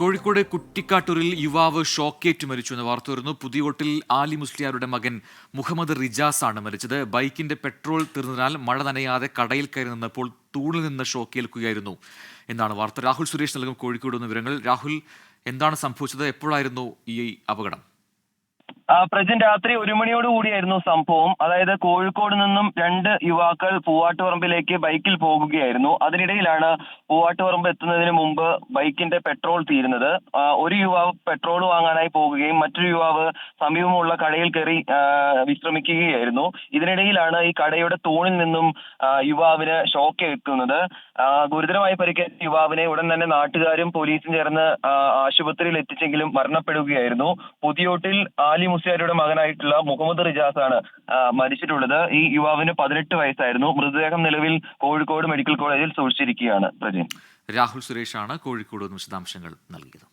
കോഴിക്കോട് കുറ്റിക്കാട്ടൂരിൽ യുവാവ് ഷോക്കേറ്റ് മരിച്ചു എന്ന വാർത്ത വരുന്നു. പുതിയോട്ടിൽ ആലി മുസ്ലിയാരുടെ മകൻ മുഹമ്മദ് റിജാസ് ആണ് മരിച്ചത്. ബൈക്കിന്റെ പെട്രോൾ തീർന്നതിനാൽ മഴ നനയാതെ കടയിൽ കയറി നിന്നപ്പോൾ തൂണിൽ നിന്ന് ഷോക്കേൽക്കുകയായിരുന്നു എന്നാണ് വാർത്ത. രാഹുൽ സുരേഷ് നൽകും കോഴിക്കോട് നിന്ന് വിവരങ്ങൾ. രാഹുൽ, എന്താണ് സംഭവിച്ചത്? എപ്പോഴായിരുന്നു ഈ അപകടം? പ്രജൻ രാത്രി 1 മണിയോടുകൂടിയായിരുന്നു സംഭവം. അതായത് കോഴിക്കോട് നിന്നും 2 യുവാക്കൾ പൂവാട്ടുപറമ്പിലേക്ക് ബൈക്കിൽ പോകുകയായിരുന്നു. അതിനിടയിലാണ് പൂവാട്ടുപറമ്പ് എത്തുന്നതിന് മുമ്പ് ബൈക്കിന്റെ പെട്രോൾ തീരുന്നത്. ഒരു യുവാവ് പെട്രോൾ വാങ്ങാനായി പോകുകയും മറ്റൊരു യുവാവ് സമീപമുള്ള കടയിൽ കയറി വിശ്രമിക്കുകയായിരുന്നു. ഇതിനിടയിലാണ് ഈ കടയുടെ തൂണിൽ നിന്നും യുവാവിന് ഷോക്ക് ഏൽക്കുന്നത്. ഗുരുതരമായി പരിക്കേറ്റ യുവാവിനെ ഉടൻ തന്നെ നാട്ടുകാരും പോലീസും ചേർന്ന് ആശുപത്രിയിൽ എത്തിച്ചെങ്കിലും മരണപ്പെടുകയായിരുന്നു. പുതിയോട്ടിൽ ആലി മുസ്ലിയാരുടെ മകനായിട്ടുള്ള മുഹമ്മദ് റിജാസ് ആണ് മരിച്ചിട്ടുള്ളത്. ഈ യുവാവിന് 18 വയസ്സായിരുന്നു. മൃതദേഹം നിലവിൽ കോഴിക്കോട് മെഡിക്കൽ കോളേജിൽ സൂക്ഷിച്ചിരിക്കുകയാണ്. പ്രജൻ, രാഹുൽ സുരേഷാണ് കോഴിക്കോട് വിശദാംശങ്ങൾ നൽകിയത്.